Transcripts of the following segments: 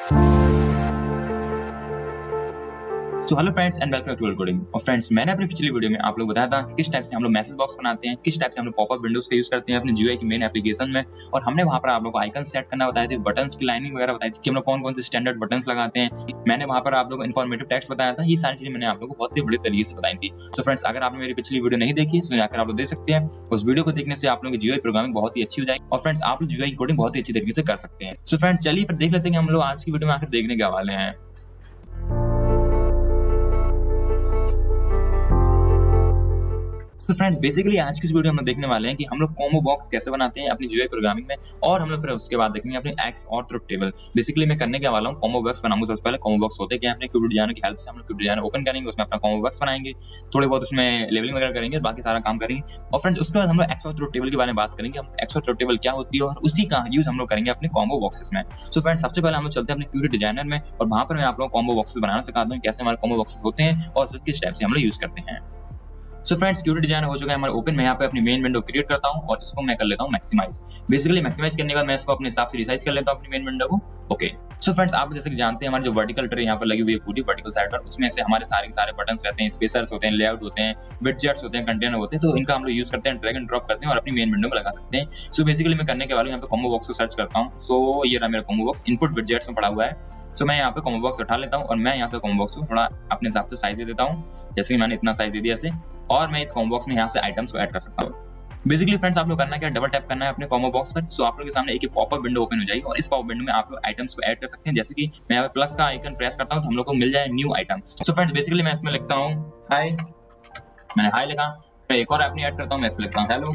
So hello friends and welcome to coding. और friends, मैंने अपनी पिछली वीडियो में आप लोग बताया था कि किस टाइप से हम लोग मैसेज बॉक्स बनाते हैं, किस टाइप से हम लोग पॉपअप विंडोज का यूज करते हैं अपने जीयूआई की मेन एप्लीकेशन में। और हमने वहां पर आप लोगों को आइकन सेट करना बताया था, बटन्स की लाइनिंग वगैरह बताई थी कि हम लोग कौन कौन से स्टैंडर्ड बटन्स लगाते हैं। मैंने वहां पर आप लोगों को इन्फॉर्मेटिव टेक्स्ट बताया था। ये सारी चीजें मैंने आप लोगों को बहुत ही बड़े तरीके से बताई थी। सो फ्रेंड्स, अगर आपने मेरी पिछली वीडियो नहीं देखी तो जाकर आप लोग देख सकते हैं। उस वीडियो को देखने से आप लोगों की जीयूआई प्रोग्रामिंग बहुत ही अच्छी हो जाएगी और फ्रेंड्स आप लोग जीयूआई कोडिंग बहुत ही अच्छी तरीके से कर सकते हैं। सो फ्रेंड्स, चलिए फिर देख लेते हैं कि हम लोग आज की वीडियो में आकर देखने के वाले हैं। तो फ्रेंड्स, बेसिकली आज की इस वीडियो में हम देखने वाले हैं कि हम लोग कॉम्बो बॉक्स कैसे बनाते हैं अपनी जीयूआई प्रोग्रामिंग में, और हम लोग फिर उसके बाद देखेंगे अपने एक्स और ट्रुथ टेबल। बेसिकली मैं करने के वाला हूं, कॉम्बो बॉक्स बनाऊंगा। सबसे पहले कॉम्बो बॉक्स होते क्या है, अपने क्यूब डिजाइनर की हेल्प से हम लोग क्यूब डिजाइनर ओपन करेंगे, उसमें अपना कॉम्बो बॉक्स बनाएंगे, थोड़े बहुत उसमें लेवलिंग वगैरह करेंगे, बाकी सारा काम करेंगे। और फ्रेंड्स, उसके बाद हम लोग एक्स और ट्रुथ टेबल के बारे में बात करेंगे, हम एक्स और ट्रुथ टेबल क्या होती है और उसी का यूज हम लोग करेंगे अपने कॉम्बो बॉक्सेस में। सो फ्रेंड्स, सबसे पहले हम लोग चलते हैं अपने क्यूब डिजाइनर में और वहां पर मैं आप लोगों को कॉम्बो बॉक्सेस बनाना सिखाता हूं, कैसे हमारे कॉम्बो बॉक्सेस होते हैं और किस टाइप से हम लोग यूज करते हैं। सो फ्रेंड्स, क्यूब डिजाइनर हो चुका है हमारा ओपन। मैं यहाँ पे अपनी मेन विंडो क्रिएट करता हूँ और इसको मैं कर लेता हूँ मैक्सिमाइज। बेसिकली मैक्सिमाइज करने के बाद मैं इसको अपने हिसाब से रिसाइज कर लेता हूँ अपनी मेन विंडो को। ओके, सो फ्रेंड्स, आप जैसे कि जानते हैं हमारी जो वर्टिकल ट्रे यहाँ पर लगी हुई है पूरी वर्टिकल साइड पर, उसमें से हमारे सारे के सारे बटन्स रहते हैं, स्पेसर्स होते हैं, लेआउट होते हैं, विडजेट्स होते हैं, कंटेनर होते हैं। तो इनका हम लोग यूज करते हैं, ड्रैग एंड ड्रॉप करते हैं और अपनी मेन विंडो में लगा सकते हैं। सो बेसिकली मैं करने के बाद यहाँ पे कॉम्बो बॉक्स को सर्च करता हूँ। सो ये रहा मेरा कॉम्बो बॉक्स, इनपुट विडजेट्स में पड़ा हुआ है। सो मैं यहाँ पे कॉम्बो बॉक्स उठा लेता हूँ और मैं यहाँ से कॉम्बो बॉक्स को थोड़ा अपने हिसाब से साइज दे देता हूँ, जैसे कि मैंने इतना साइज दे दिया ऐसे। और मैं इस कॉम्बो बॉक्स में यहाँ से आइटम्स को ऐड कर सकता हूँ। बेसिकली फ्रेंड्स, आप लोग करना क्या, डबल टैप करना है अपने कॉम्बो बॉक्स पर। सो आप लोग के सामने एक पॉपअप विंडो ओपन हो जाएगी और इस पॉपअप विंडो में आप लोग आइटम्स को ऐड कर सकते हैं। जैसे कि मैं यहाँ पे प्लस का आइकन प्रेस करता हूँ तो हम लोग को मिल जाए new item. So friends, basically मैं इसमें लिखता हूँ हाय, मैंने हाय लिखा। मैं एक और अपनी ऐड करता हूँ, मैं इसमें लिखता हूँ हेलो,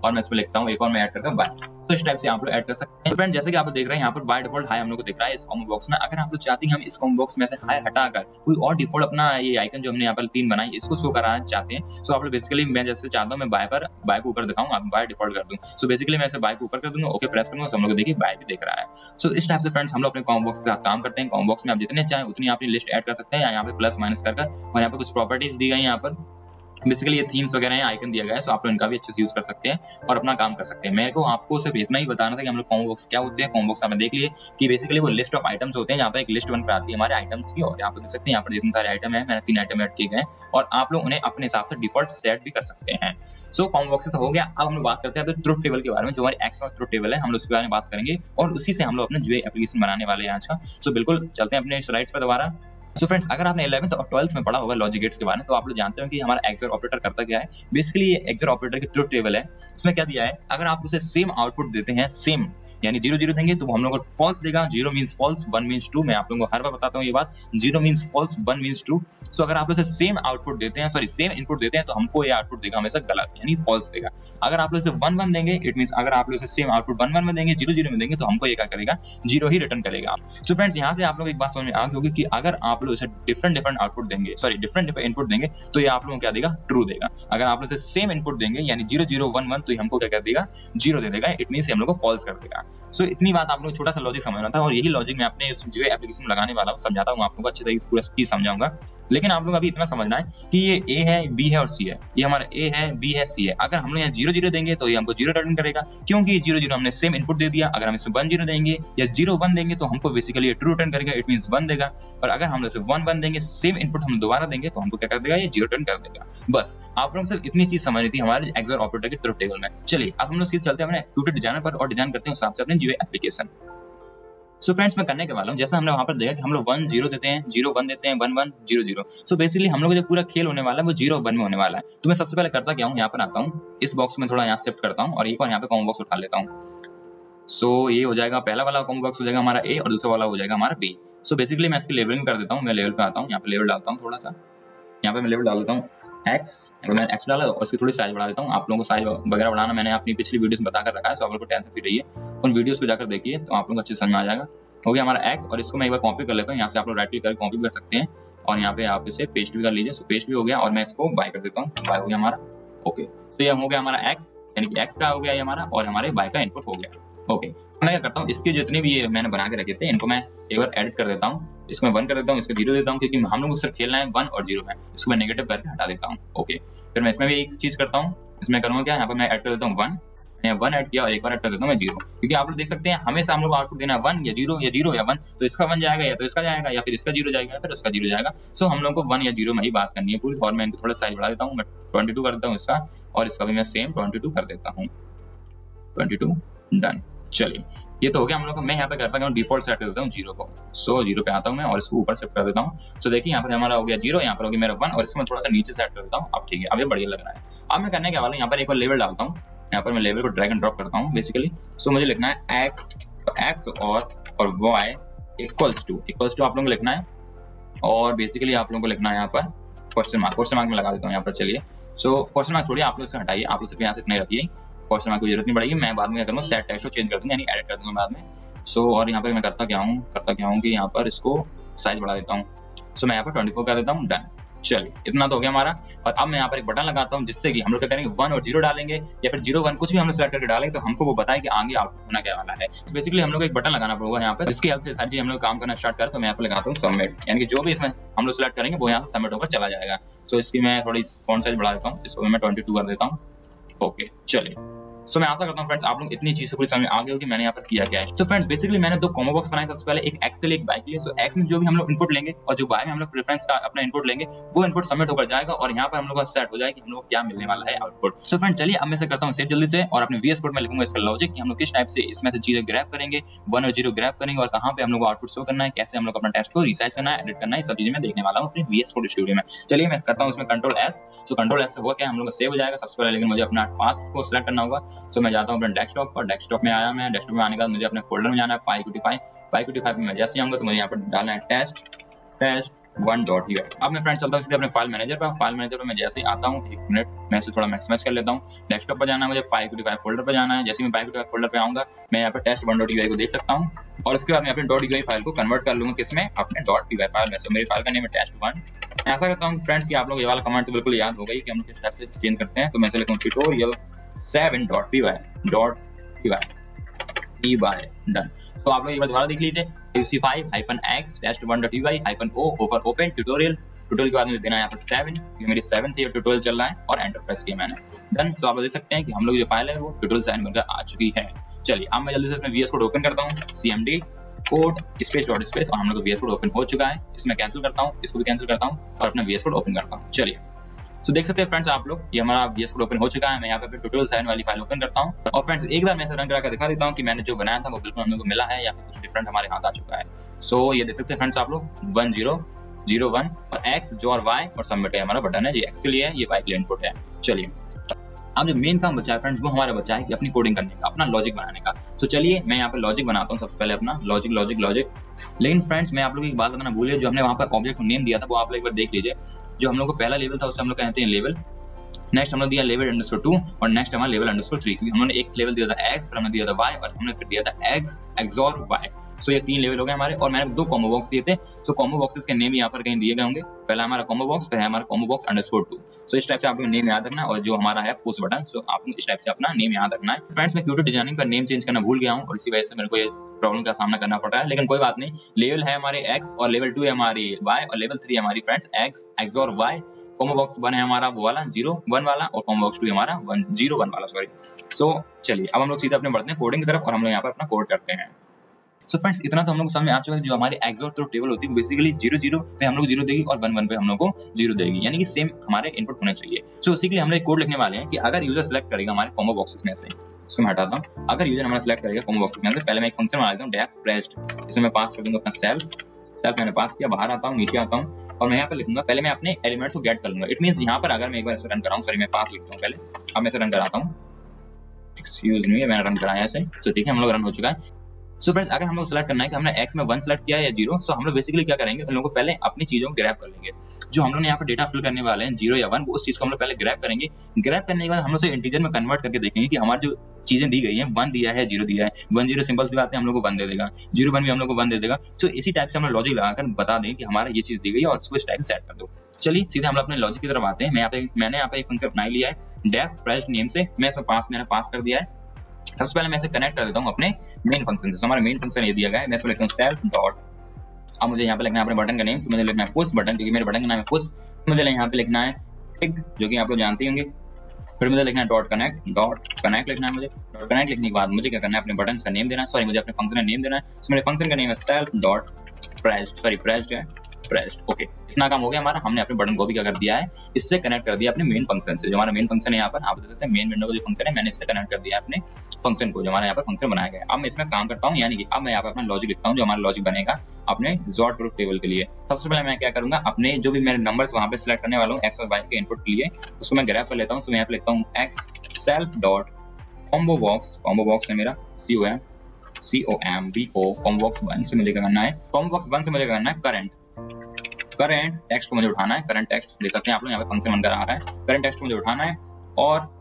और मैं इसमें लिखता हूँ एक और मैं ऐड करता हूँ बाय। तो इस टाइप से आप लोग ऐड कर सकते हैं। फ्रेंड, जैसे कि आप देख रहे हैं यहाँ पर बाय डिफॉल्ट हाई हम लोग को दिख रहा है इस कॉम्बो बॉक्स में। अगर आप लोग चाहते हैं हम इस कॉम्बो बॉक्स में से हाई हटाकर कोई और डिफॉल्ट अपना ये आइकन जो हमने यहाँ पर 3 बनाई इसको शो कराना चाहते हैं, सो आप लोग बेसिकली मैं जैसे चाहता हूँ मैं बाय को ऊपर दिखाऊँ, आप बाय डिफॉल्ट कर दूँ। सो बेसिकली मैं इसे बाय को ऊपर कर दूंगा, ओके प्रेस करूंगा, सब लोग देखिए बाय भी दिख रहा है। सो इस टाइप से फ्रेंड्स हम लोग अपने कॉम्बो बॉक्स के साथ काम करते हैं। कॉम्बो बॉक्स में आप जितने चाहें उतनी अपनी लिस्ट ऐड कर सकते हैं, यहाँ पे प्लस माइनस कर और यहाँ पे कुछ प्रॉपर्टीज दी गई यहाँ पर। बेसिकली ये थीम्स वगैरह हैं, आइकन दिया गया है, सो आप लोग इनका भी अच्छे से यूज कर सकते हैं और अपना काम कर सकते हैं। मेरे को आपको सिर्फ इतना ही बताना था कि हम लोग कॉम्बो बॉक्स क्या होते हैं। कॉम्बो बॉक्स आपने देख लिए कि बेसिकली वो लिस्ट ऑफ आइटम्स होते हैं, यहाँ पे एक लिस्ट बन कर आती है हमारे आइटम्स की, और यहाँ पे देख सकते हैं यहाँ पर जितने सारे आइटम है, मैंने 3 आइटम ऐड किए गए और आप लोग उन्हें अपने हिसाब से डिफॉल्ट सेट भी कर सकते हैं। सो कॉम्बो बॉक्स तो हो गया। अब हम लोग बात करते हैं ट्रुथ टेबल के बारे में, जो हमारी एक्स और ट्रुथ टेबल है, हम लोग उसके बारे में बात करेंगे और उसी से हम लोग अपने जीयूआई एप्लीकेशन बनाने वाले हैं आज का। सो बिल्कुल चलते हैं अपने स्लाइड्स पर दोबारा। सो फ्रेंड्स, अगर आपने 11th और 12th में पढ़ा होगा लॉजिक गेट्स के बारे में, तो आप लोग जानते हो कि हमारा एक्सर ऑपरेटर करता क्या है। बेसिकली ये एक्सर ऑपरेटर की ट्रुथ टेबल है। इसमें क्या दिया है, अगर आप उसे सेम आउटपुट देते हैं, सेम यानी 0 0 देंगे तो हम लोग को फॉल्स देगा। 0 मींस फॉल्स, 1 मींस ट्रू। मैं आप लोगों को हर बार बताता हूँ ये बात, 0 मींस फॉल्स, 1 मींस ट्रू। सो अगर आप उसे सेम आउटपुट देते हैं, सॉरी सेम इनपुट देते हैं, तो हमको ये आउटपुट देगा हमेशा गलत यानी फॉल्स देगा। अगर आप उसे 1 1 देंगे, इट मींस अगर आप उसे सेम आउटपुट 1 1 में देंगे, 0 0 में देंगे, तो हमको ये क्या करेगा, 0 ही रिटर्न करेगा। सो फ्रेंड्स, यहाँ से आप लोग एक बात समझ में आ गई होगी कि अगर आप लोग इसे डिफरेंट आउटपुट देंगे, सॉरी डिफरेंट इनपुट देंगे, तो ये आप लोगों को क्या देगा, ट्रू देगा। अगर आप इसे सेम इनपुट देंगे यानी 0 0 1 1, तो ये हमको क्या कर देगा, 0 दे देगा। इट मींस हम लोग को फॉल्स कर देगा। सो इतनी बात आप लोग छोटा सा लॉजिक समझना था और यही लॉजिक मैं अपने इस जीयूआई एप्लीकेशन में लगाने वाला हूँ। समझाता हूँ आप लोगों को अच्छे तरीके से पूरा चीज समझाऊंगा, लेकिन आप लोग अभी इतना समझना है कि ये ए है, बी है और सी है। ये हमारा ए है, बी है, सी है। अगर हम लोग यहाँ 0 0 देंगे तो ये हमको 0 रिटर्न करेगा, क्योंकि 0 0 हमने सेम इनपुट दे दिया। अगर हम इसमें 1 0 देंगे या 0 1 देंगे तो हमको बेसिकली ये ट्रू रिटर्न करेगा, इट मींस 1 देगा। और अगर हम इसे 1 1 देंगे, सेम इनपुट हम दोबारा देंगे, तो हमको क्या कर देगा, ये 0 रिटर्न कर देगा। बस आप लोग सिर्फ इतनी चीज समझनी थी हमारे एक्सर ऑपरेटर की ट्रुथ टेबल में। चलिए अब हम लोग सीधे चलते हैं अपने ट्यूटर डिजाइनर पर और डिजाइन करते हैं उस हिसाब से अपने जीयूआई एप्लीकेशन। सो फ्रेंड्स, मैं करने के वाला हूँ, जैसा हमने वहां पर देखा कि हम लोग 1 0 देते हैं, 0 1 देते हैं, 1 1 0 0। सो बेसिकली हम लोग जो पूरा खेल होने वाला है वो 0 1 में होने वाला है। तो मैं सबसे पहले करता क्या हूँ, यहाँ पर आता हूँ, इस बॉक्स में थोड़ा यहाँ शिफ्ट करता हूँ और एक और यहाँ पे कॉम्बो बॉक्स उठा लेता हूँ। सो ये हो जाएगा, पहला वाला कॉम्बो बॉक्स हो जाएगा हमारा ए और दूसरा वाला हो जाएगा हमारा बी। सो बेसिकली मैं इसकी लेवलिंग कर देता हूँ। मैं लेवल पे आता हूँ, यहाँ पे लेवल डालता हूँ थोड़ा सा, यहाँ पे मैं लेवल डाल देता हूँ एक्स, मैंने एक्स डाला और इसकी थोड़ी साइज बढ़ा देता हूँ। आप लोगों को साइज वगैरह बढ़ाना मैंने अपनी पिछली वीडियोस में बताकर रखा है, सो आप लोग को टेंशन फ्री रहिए, उन वीडियोस को जाकर देखिए तो आप लोगों को अच्छे समझ में आ जाएगा। हो गया हमारा एक्स और इसको मैं एक बार कॉपी कर लेता हूँ। यहाँ से आप लोग राइट क्लिक करके कॉपी भी कर सकते हैं और यहाँ पे आप इसे पेस्ट भी कर लीजिए। सो पेस्ट भी हो गया और मैं इसको बाय कर देता हूँ, बाय हो गया हमारा। ओके, तो ये हो गया हमारा एक्स, यानी कि एक्स का हो गया ये हमारा और हमारे बाय का इनपुट हो गया। ओके, मैं क्या करता हूँ, इसके जितने भी ये मैंने बना के रखे थे इनको मैं एक बार एडिट कर देता हूँ। इसको मैं 1 कर देता हूँ, इसको 0 देता हूँ, क्योंकि हम लोग को सिर्फ खेलना है 1 और 0 में। इसको मैं नेगेटिव करके हटा देता हूँ। ओके, फिर मैं इसमें भी एक चीज करता हूँ, इसमें करूँगा क्या, यहाँ पर मैं ऐड कर देता हूँ 1, मैं 1 ऐड किया और एक और ऐड कर देता हूँ मैं 0, क्योंकि आप लोग देख सकते हैं हमेशा हम लोग आउटपुट देना 1 या 0 या 0 या 1, तो इसका 1 जाएगा या तो इसका जाएगा या फिर इसका 0 जाएगा या फिर उसका 0 जाएगा। सो हम लोग को 1 या 0 में ही बात करनी है पूरी। और मैं इनको थोड़ा साइज बढ़ा देता हूँ, मैं 22 कर देता हूँ इसका, और इसका भी मैं सेम 22 कर देता हूँ, 22 डन। चलिए ये तो हो गया हम लोग को। मैं यहाँ पे करता हूँ डिफॉल्ट सेट कर देता हूँ 0 को। सो 0 पे आता हूँ मैं और इसको ऊपर सेट कर देता हूँ। सो देखिए यहाँ पर हमारा हो गया 0, यहाँ पर हो गया मेरा 1 और इसको मैं थोड़ा सा नीचे सेट कर देता हूँ। अब ठीक है, अब ये बढ़िया लग रहा है। अब मैं करने के वाला यहाँ पर एक और लेवल डालता हूँ, यहाँ पर मैं लेवल को ड्रैग एंड ड्रॉप करता हूँ बेसिकली। सो मुझे लिखना है x और y इक्वल्स टू आप लोगों को लिखना है, और बेसिकली आप लोगों को लिखना है यहाँ पर क्वेश्चन मार्क में लगा देता हूँ यहाँ पर। चलिए सो क्वेश्चन मार्क छोड़िए, आप लोग इसे हटाइए, आप लोग सिर्फ यहाँ से इतना रखिए, क्वेश्चन मार्क की जरूरत नहीं पड़ेगी। मैं बाद में क्या करूँगा, सेट टेक्स्ट को चेंज कर दूंगा, यानी एडिट कर दूंगा बाद में। सो और यहाँ पर मैं करता क्या हूँ कि यहाँ पर इसको साइज बढ़ा देता हूँ। सो मैं यहाँ पर 24 कर देता हूँ, डन। चलिए इतना तो हो गया हमारा। और अब मैं यहाँ पर एक बटन लगाता हूँ जिससे कि हम लोग क्या करेंगे 1 और 0 डालेंगे या फिर 0 1 कुछ भी हम लोग सेलेक्ट करके डालेंगे तो हमको वो बताए कि आगे आउटपुट होना क्या वाला है। बेसिकली हम लोग एक बटन लगाना पड़ेगा यहाँ पर, जिसकी हेल्प से सारी चीज हम लोग काम करना स्टार्ट करें। तो मैं यहाँ पर लगाता हूँ सबमिट, यानी कि जो भी इसमें हम लोग सेलेक्ट करेंगे वो यहाँ से सबमिट होकर चला जाएगा। सो इसकी मैं थोड़ी फॉन्ट साइज बढ़ा देता हूँ, इसको मैं 22 कर देता हूँ। ओके चलिए, सो मैं आशा करता हूँ फ्रेंड्स आप लोग इतनी चीज से पूरी समझ में आ गई होगी मैंने यहाँ पर किया क्या है। सो फ्रेंड्स बेसिकली मैंने दो कॉम्बो बॉक्स बनाए, सबसे पहले एक एक्स के लिए एक वाई के लिए। सो एक्स में जो भी हम लोग इनपुट लेंगे और जो वाई में हम लोग प्रेफरेंस का अपना इनपुट लेंगे वो इनपुट सबमिट होकर जाएगा और यहाँ पर हम लोग का सेट हो जाएगा कि हम लोग क्या मिलने वाला है आउटपुट। सो फ्रेंड्स चलिए अब मैं से करता हूँ सेव जल्दी से, और अपने VS कोड में लिखूंगा इसका लॉजिक कि हम लोग किस टाइप से इसमें से चीजें ग्रैब करेंगे, 1 और 0 ग्रैब करेंगे और कहाँ पे हम लोग को आउटपुट शो करना है, कैसे हम लोग अपना टेस्ट को रिसाइज करना है, एडिट करना है, सब चीजें मैं देखने वाला हूँ अपने VS कोड स्टूडियो में। चलिए मैं करता हूँ इसमें Ctrl+S। सो Ctrl+S से हुआ क्या हम लोग का सेव हो जाएगा सबसे पहले, लेकिन मुझे अपना पाथ को सिलेक्ट करना होगा। सो मैं जाता हूँ अपने डेस्कटॉप पर, डेस्कटॉप में आया मैं, डेस्कटॉप में आने के बाद मुझे अपने फोल्डर में जाना है PyQt5 में मैं जैसे आऊंगा तो मुझे यहाँ पर डालना है test1.py। अब मैं फ्रेंड्स चलता हूँ सीधे अपने फाइल मैनेजर पर। फाइल मैनेजर पर मैं जैसे ही आता हूँ, एक मिनट मैं इसे थोड़ा मैक्सिमाइज कर लेता हूँ। डेस्कटॉप पर जाना है मुझे, PyQt5 फोल्डर पर जाना है। जैसे मैं PyQt5 फोल्डर पे आऊंगा मैं यहाँ पर test1.py को देख सकता हूँ, और उसके बाद मैं अपने .py फाइल को कन्वर्ट कर लूंगा किसमें, अपने .py फाइल में। मेरी फाइल का नेम है test1। मैं ऐसा करता हूँ फ्रेंड्स कि आप लोग ये वाला कमांड तो बिल्कुल याद हो गई कि हम लोग किस टाइप से चेंज करते हैं। तो मैं लिखूँ tutorial7.py डन। तो आप लोग एक बार दोबारा देख लीजिए, uc5-x test1.py-o over open tutorial के बाद मुझे देना है यहाँ पर 7, क्योंकि मेरी 7 थी और ट्यूटोरियल चल रहा है, और एंटर प्रेस किया मैंने, डन। सो आप लोग देख सकते हैं कि हम लोग जो फाइल है वो ट्यूटोरियल 7 बनकर आ चुकी है। चलिए अब मैं जल्दी से इसमें VS कोड ओपन करता हूँ, cmd code space dot space, और हम लोग VS कोड ओपन हो चुका है। इसमें कैंसिल करता हूँ, इसको भी कैंसिल करता हूँ और अपना VS कोड ओपन करता हूँ। चलिए तो देख सकते हैं फ्रेंड्स आप लोग ये हमारा VS कोड ओपन हो चुका है। मैं यहाँ पे ट्यूटोरियल 7 वाली फाइल ओपन करता हूँ, और फ्रेंड्स एक बार मैं इसे रन करा कर दिखा देता हूँ कि मैंने जो बनाया था वो बिल्कुल हम लोग को मिला है या फिर कुछ डिफरेंट हमारे हाथ आ चुका है। सो ये देख सकते हैं फ्रेंड्स आप लोग 1 0 0 1 और x जो और y और सबमिट है हमारा बटन है, ये x के लिए है, ये y के लिए इनपुट है। चलिए अब जो मेन काम बचा है फ्रेंड्स वो हमारा बचा है कि अपनी कोडिंग करने का, अपना लॉजिक बनाने का। तो चलिए मैं यहाँ पे लॉजिक बनाता हूँ सबसे पहले, अपना लॉजिक। लेकिन फ्रेंड्स मैं आप लोगों की बात बताना भूलिए, जो हमने वहाँ पर ऑब्जेक्ट को नेम दिया था वो आप लोग एक बार देख लीजिए। जो हम लोग को पहला लेवल था उसे हम लोग कहते हैं लेवल, नेक्स्ट हम लोग दिया level_2 और नेक्स्ट हमारा level_3, क्योंकि हमने एक लेवल दिया था x, फिर हमने दिया था y और हमने फिर दिया था x XOR y। सो ये 3 लेवल हो गए हमारे, और मैंने 2 कॉम्बो बॉक्स दिए थे। सो कॉम्बो बॉक्सेस के नेम यहाँ पर कहीं दिए गए होंगे, पहला हमारा कॉम्बो बॉक्स, फिर है हमारा कॉम्बो बॉक्स _2। सो इस टाइप से आप लोग नेम याद रखना, और जो हमारा है पुश बटन, सो आप लोग इस टाइप से अपना नेम याद रखना है। फ्रेंड्स मैं Qt डिजाइनिंग का नेम चेंज करना भूल गया हूँ और इसी वजह से मेरे को ये प्रॉब्लम का सामना करना पड़ रहा है, लेकिन कोई बात नहीं। लेवल है हमारे x और लेवल 2 है हमारी y और लेवल 3 है हमारी friends x XOR y। Combo box 1 है हमारा वो वाला 0 1 वाला, और कॉम्बो बॉक्स 2 हमारा 1 0 1 वाला, सॉरी। सो चलिए अब हम लोग सीधे अपने बढ़ते हैं कोडिंग की तरफ, और हम लोग यहाँ पर अपना कोड करते हैं। सो फ्रेंड्स इतना तो हम लोग समझ में आ चुका है जो हमारी XOR ट्रुथ टेबल होती है बेसिकली 0 0 पे हम लोग 0 देगी और 1 1 पे हम लोग को 0 देगी, यानी कि सेम हमारे इनपुट होने चाहिए। सो बेसिकली हम लोग एक कोड लिखने वाले हैं कि अगर यूजर सेलेक्ट करेगा हमारे कॉम्बो बॉक्सेस में से, इसको मैं हटाता हूँ, अगर यूजर हमारा सेलेक्ट करेगा कॉम्बो बॉक्सेस में से, पहले मैं एक फंक्शन बना लेता हूँ def pressed, इसमें मैं पास कर दूंगा अपना सेल्फ मैंने पास किया, बाहर आता हूँ, नीचे आता हूँ, और मैं यहाँ पे लिखूंगा पहले मैं अपने एलिमेंट्स को गेट कर लूंगा। इट मींस यहाँ पर अगर मैं एक बार इसे रन कराऊं, सॉरी मैं पास लिखता हूँ पहले, अब मैं इसे रन कराता हूँ, एक्सक्यूज मी, मैंने रन कराया ऐसे। तो ठीक है हम लोग रन हो चुका है। सो फ्रेंड्स अगर हम लोग सेलेक्ट करना है कि हमने x में 1 सेलेक्ट किया है या 0, सो हम लोग बेसिकली क्या करेंगे, हम लोग को पहले अपनी चीजों को ग्रैब कर लेंगे। जो हम लोग ने यहाँ पर डेटा फिल करने वाले हैं 0 या 1, उस चीज को हम लोग पहले ग्रैब करेंगे। ग्रैब करने के बाद हम लोग से इंटीजर में कन्वर्ट करके देखेंगे कि हमारी जो चीजें दी गई हैं, 1 दिया है 0 दिया है, 1 0 सिंपल सी बात है हम लोग को 1 दे देगा, 0 1 भी हम लोग को 1 दे देगा। सो इसी टाइप से हम लोग लॉजिक लगाकर बता दें कि हमारा ये चीज दी गई है और इसको इस टाइप से सेट कर दो। चलिए सीधे हम अपने लॉजिक की तरफ आते हैं। मैंने यहाँ पे एक फंक्शन बना लिया है def pressed नेम से, मैं इसको मैंने पास कर दिया है। सबसे पहले मैं इसे कनेक्ट कर देता हूँ अपने मेन फंक्शन से। हमारा मेन फंक्शन ये दिया गया है, मैं इसको लिखता हूँ सेल्फ डॉट, अब मुझे यहाँ पे लिखना है अपने बटन का नेम, तो मुझे लिखना है पुश बटन, क्योंकि मेरे बटन का नाम है पुश। मुझे यहाँ पे लिखना है टिक, जो कि आप लोग जानते होंगे फिर मुझे लिखना है डॉट कनेक्ट लिखना है मुझे। डॉट कनेक्ट लिखने के बाद मुझे क्या करना है, अपने बटन का नेम देना है, सॉरी मुझे अपने फंक्शन का नेम देना है। तो मेरे फंक्शन का नेम है सेल्फ डॉट प्रेस्ड। ओके, इतना काम हो गया हमारा। हमने अपने बटन को भी क्या कर दिया है, इससे कनेक्ट कर दिया अपने मेन फंक्शन से। जो हमारा मेन फंक्शन है यहाँ पर आप देख सकते हैं, मेन विंडो का जो फंक्शन है मैंने इससे कनेक्ट कर दिया अपने फंक्शन को, जो हमारे यहाँ पर फंक्शन बनाया गया है। अब मैं इसमें काम करता हूँ, यानी कि अब मैं यहाँ पर अपना लॉजिक लिखता हूँ, जो हमारा लॉजिक बनेगा अपने XOR ट्रुथ टेबल के लिए। सबसे पहले मैं क्या करूंगा, अपने जो भी मेरे नंबर्स वहां पे सिलेक्ट करने वाला हूँ एक्स और वाई के इनपुट के लिए, उसको मैं ग्रैब कर लेता हूँ। तो मैं यहाँ पे लिखता हूँ x self dot combo box है मेरा COMBO कॉम्बो बॉक्स 1 से मुझे क्या करना है, कॉम्बो बॉक्स 1 से मुझे करना है करंट टेक्स्ट को मुझे उठाना है। करंट टेक्स्ट देख सकते हैं आप लोग, यहाँ पे फंक्शन बनकर आ रहा है। करंट टेक्स्ट को मुझे उठाना है और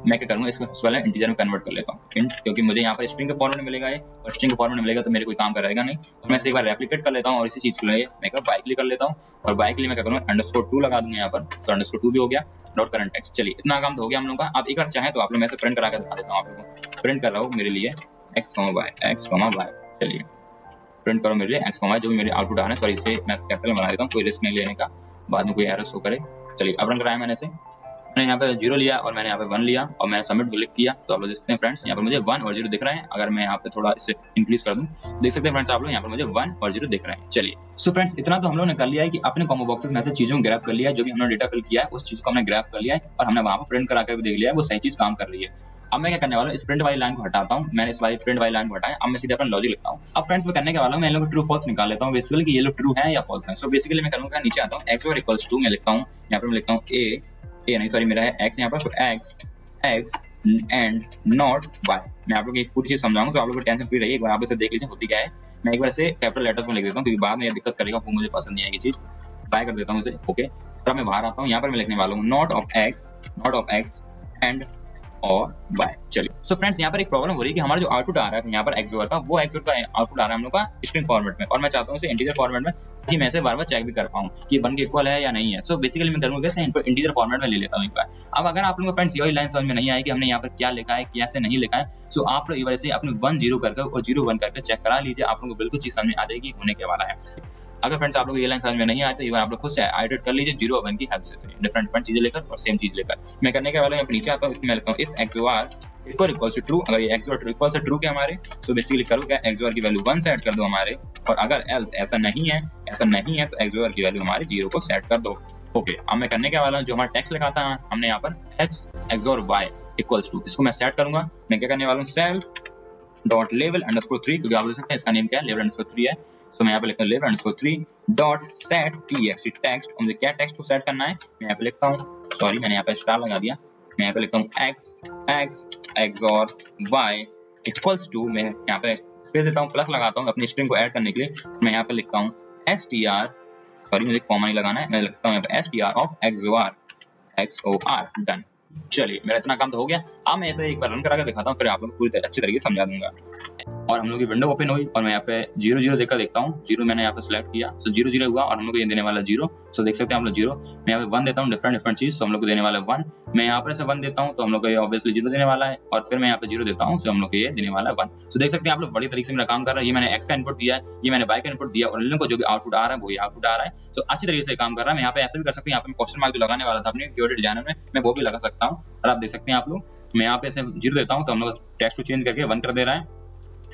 मैं क्या करूंगा, इसको सबसे पहले इंटीजर में कन्वर्ट कर लेता हूँ इंट, क्योंकि मुझे यहाँ पर स्ट्रिंग के फॉर्मेट में मिलेगा ये, और स्ट्रिंग के फॉर्मेट में मिलेगा तो मेरे कोई काम करेगा नहीं। तो मैं इसे एक बार रेप्लिकेट कर लेता हूँ और इसी चीज के लिए मैं बाई क्लिक कर लेता हूँ, और बाई के लिए मैं क्या करूँगा _2 लगा दूंगा यहाँ पर। तो _2 भी हो गया, डॉट करंट टेक्स्ट। चलिए इतना काम तो हो गया हम लोग का। अब एक बार चाहे तो आप लोग मैं से प्रिंट करा कर दिखा देता हूँ आप लोगों को। प्रिंट कर रहा हूँ मेरे लिए x, y। चलिए प्रिंट करो मेरे लिए x, y, जो भी मेरे आउटपुट आ रहे हैं। सॉरी इसे मैं कैपिटल बना देता हूँ, कोई रिस्क नहीं लेने का, बाद में कोई एरर शो करे। चलिए अब रन कराया मैंने इसे, मैंने यहाँ पे 0 लिया और मैंने यहाँ पे 1 लिया और मैंने सबमिट क्लिक किया। तो आप लोग देख सकते हैं फ्रेंड्स, यहाँ पर मुझे 1 और 0 दिख रहे हैं। अगर मैं यहाँ पे थोड़ा इससे इंक्रीज कर दूं तो देख सकते हैं फ्रेंड्स आप लोग, यहाँ पर मुझे 1 और 0 दिख रहे हैं। चलिए सो फ्रेंड्स, इतना तो हम लोग ने कर लिया है कि अपने कॉम्बो बॉक्सेस में से चीजों को ग्रैब कर लिया है। जो भी हमने डेटा फिल किया है उस चीज को हमने ग्रैब कर लिया है और हमने वहां पर प्रिंट करा कर भी देख लिया है वो सही चीज काम कर रही है। अब मैं क्या करने वाला हूँ, इस प्रिंट वाली लाइन को हटाता हूँ। मैंने इस वाली प्रिंट वाली लाइन को हटाया। अब मैं सीधे अपना लॉजिक लिखता हूँ। अब फ्रेंड्स मैं करने के वाला हूँ, मैं इन लोगों को ट्रू फॉल्स निकाल लेता हूँ बेसिकली कि ये लोग ट्रू है या फॉल्स है। सो बेसिकली मैं करूँगा, नीचे आता हूँ x = 2 मैं लिखता हूँ, यहाँ पर मैं लिखता हूँ a नहीं सॉरी मेरा है x यहाँ पर, तो x एंड नॉट y। मैं आप लोग एक पूरी चीज समझाऊंगा तो आप लोग को टेंशन फ्री रहिए। एक बार आप इसे देख लीजिए होती क्या है। मैं एक बार से कैपिटल लेटर्स में लिख देता हूँ क्योंकि बाद में ये दिक्कत करेगा, वो मुझे पसंद नहीं आएगी चीज। बाय कर देता हूँ इसे, ओके। तब मैं बाहर आता हूँ, यहाँ पर मैं लिखने वाला हूँ नॉट ऑफ x एंड और y। चलिए सो फ्रेंड्स, यहाँ पर एक प्रॉब्लम हो रही है कि हमारा जो आउटपुट आ रहा है यहाँ पर XOR का, वो XOR का आउटपुट आ रहा है हम लोग का स्ट्रिंग फॉर्मेट में, और मैं चाहता हूँ इसे इंटीजर फॉर्मेट में कि मैं इसे बार-बार चेक भी कर पाऊँ कि 1 के इक्वल है या नहीं है। सो बेसिकली मैं करूँगा कैसे, इंटीजर फॉर्मेट में ले लेता हूँ एक बार। अब अगर आप लोगों को फ्रेंड्स यही लाइन समझ में नहीं आए कि हमने यहाँ पर क्या लिखा है कैसे नहीं लिखा है, सो आप लोग एक बार से अपने 1 0 करके और 0 1 करके चेक करा लीजिए, आप लोगों को बिल्कुल चीज समझ में आ जाएगी होने के वाला है। अगर फ्रेंड्स आप लोग ये लाइन समझ में नहीं आए तो ये आप लोग खुद से आइटरेट कर लीजिए 0 और 1 की हेल्प से, डिफरेंट चीजें लेकर और सेम चीज लेकर। मैं करने के वाला हूँ, नीचे आता हूँ, इसमें लिखता हूँ if XOR equal to true. अगर ये XOR इक्वल से ट्रू के हमारे, सो बेसिकली करो क्या, XOR की वैल्यू 1 सेट कर दो हमारे, और अगर एल्स ऐसा नहीं है तो XOR की वैल्यू हमारे 0 को सेट कर दो। ओके, अब मैं करने के वाला हूँ, जो हमारा टेक्स्ट लिखा था हमने यहाँ पर x XOR y equals to, इसको मैं सेट करूंगा। मैं क्या करने वाला हूँ, सेल्फ डॉट लेवल _3, क्योंकि आप देख सकते हैं इसका नेम क्या है, लेवल _3 है। तो मैं यहाँ पे लिखता हूँ लेवल _3 डॉट सेट टेक्स्ट। मुझे क्या टेक्स्ट को सेट करना है, मैं यहाँ पे लिखता हूँ, सॉरी मैंने यहाँ पे स्टार लगा दिया, मैं यहाँ पे लिखता हूँ x XOR y equals to, मैं यहाँ पे फिर देता हूँ प्लस लगाता हूँ अपनी स्ट्रिंग को ऐड करने के लिए। मैं यहाँ पे लिखता हूँ str, सॉरी मुझे कॉमा नहीं लगाना है, मैं लिखता हूँ यहाँ पे str ऑफ XOR डन। चलिए मेरा इतना काम तो हो गया। अब मैं ऐसे एक बार रन करा कर दिखाता हूँ, फिर आप लोग पूरी अच्छी तरीके से समझा दूंगा। और हम लोग की विंडो ओपन हुई और मैं यहाँ पे 0 0 देखकर देखता हूँ। 0 मैंने यहाँ पे सिलेक्ट किया, सो 0 0 हुआ और हम लोग को ये देने वाला 0। सो देख सकते हैं हम लोग 0। मैं यहाँ पे 1 देता हूँ, डिफरेंट चीज, तो हम लोग को देने वाला 1। मैं यहाँ पर से 1 देता हूँ तो हम लोग को ये ऑब्वियसली 0 देने वाला है, और फिर मैं यहाँ पे 0 देता हूँ तो हम लोग को ये देने वाला है 1। सो देख सकते हैं आप लोग बड़ी तरीके से मेरा काम कर रहा है। ये मैंने x का इनपुट दिया है, ये मैंने y का इनपुट दिया, और इन लोगों को जो भी आउटपुट आ रहा है वही आउटपुट आ रहा है। सो अच्छी तरीके से काम कर रहा है। मैं यहाँ पे ऐसे भी कर सकते हैं, यहाँ पे क्वेश्चन मार्क जो लगाने वाला था अपने कीवर्ड डिजाइनर में, मैं वो भी लगा सकता हूँ, और आप देख सकते हैं आप लोग। मैं यहाँ पे ऐसे 0 देता हूँ तो हम लोग टेक्स्ट को चेंज करके 1 कर दे रहा है,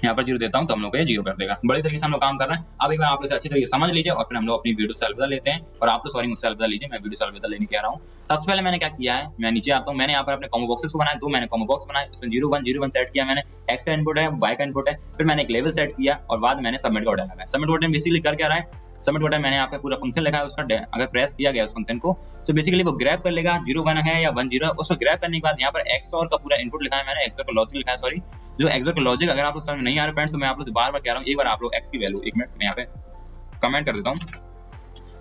यहाँ पर 0 देता हूँ तो हम लोग को ये 0 कर देगा। बड़ी तरीके से हम लोग काम कर रहे हैं। अब एक बार आप लोग अच्छी तरीके से समझ लीजिए और फिर हम लोग अपनी वीडियो से अलविदा लेते हैं। और आप लोग सॉरी मुझसे अलविदा लीजिए, मैं वीडियो से अलविदा लेने कह रहा हूँ। सबसे पहले मैंने क्या किया है, मैं नीचे आता हूँ, मैंने यहाँ पर अपने कॉम्बो बॉक्सेस को बनाया, 2 मैंने कॉम्बो बॉक्स बनाए, इसमें 0 1 सेट किया मैंने, x का इनपुट है, y का इनपुट है, फिर मैंने एक लेवल सेट किया और बाद मैंने सबमिट का बटन लगाया। सबमिट बटन बेसिकली कर क्या रहा है, सबमिट बटन मैंने यहाँ पे पूरा फंक्शन लिखा है उसका, अगर प्रेस किया गया उस फंक्शन को तो बेसिकली वो ग्रैब कर लेगा 0 1 है या 1 0, उसको ग्रैब करने के बाद यहाँ पर XOR का पूरा इनपुट लिखा है मैंने, XOR का लॉजिक लिखा है, सॉरी जो XOR का लॉजिक अगर आप लोग समझ में नहीं आ रहा फ्रेंड्स तो मैं आप लोग बार-बार कह रहा हूँ, एक बार आप लोग x की वैल्यू, एक मिनट मैं यहाँ पे कमेंट कर देता हूँ,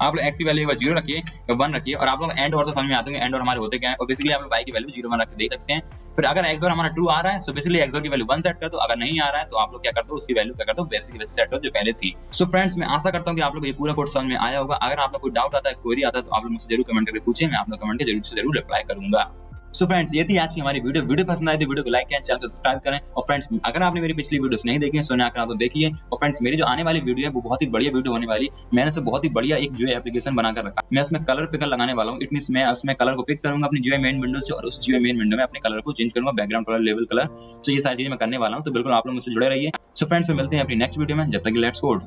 आप लोग x की वैल्यू 0 रखिए या 1 रखिए, और आप लोग एंड और तो समझ में आते हैं एंड और हमारे होते क्या है, और बेसिकली आप लोग y की वैल्यू 0 1 रख के देख सकते हैं। फिर अगर XOR हमारा ट्रू आ रहा है तो बेसिकली XOR की वैल्यू 1 सेट कर दो, अगर नहीं आ रहा है तो आप लोग क्या कर दो, उसकी वैल्यू क्या कर दो, बेसिकली सेट हो जो पहले थी। सो फ्रेंड्स मैं आशा करता हूँ कि आप लोग ये पूरा कोड समझ में आया होगा। अगर आप लोग कोई डाउट आता है, क्वेरी आता है तो आप लोग मुझसे जरूर कमेंट करके पूछिए, मैं आप लोग कमेंट के जरूर से जरूर रिप्लाई करूंगा। सो फ्रेंड्स ये थी आज की हमारी वीडियो पसंद आई तो वीडियो को लाइक करें, चैनल को सब्सक्राइब करें। और फ्रेंड्स अगर आपने मेरी पिछली वीडियोस नहीं देखी है सोने आकर आप तो देखिए। और फ्रेंड्स मेरी जो आने वाली वीडियो है वो बहुत ही बढ़िया वीडियो होने वाली। मैंने से बहुत ही बढ़िया एक जो एप्लीकेशन बनाकर रखा। मैं उसमें कलर पिकर लगाने वाला हूँ। इट मींस मैं उसमें कलर को पिक करूंगा अपनी जो मेन विंडो से और उस जो मेन विंडो में अपने कलर को चेंज करूंगा, बैकग्राउंड कलर, लेवल कलर। तो ये सारी चीजें मैं करने वाला हूँ, तो बिल्कुल आप लोग मुझसे जुड़े रहिए। सो फ्रेंड्स मिलते हैं अपनी नेक्स्ट वीडियो में, जब तक लेट्स कोड।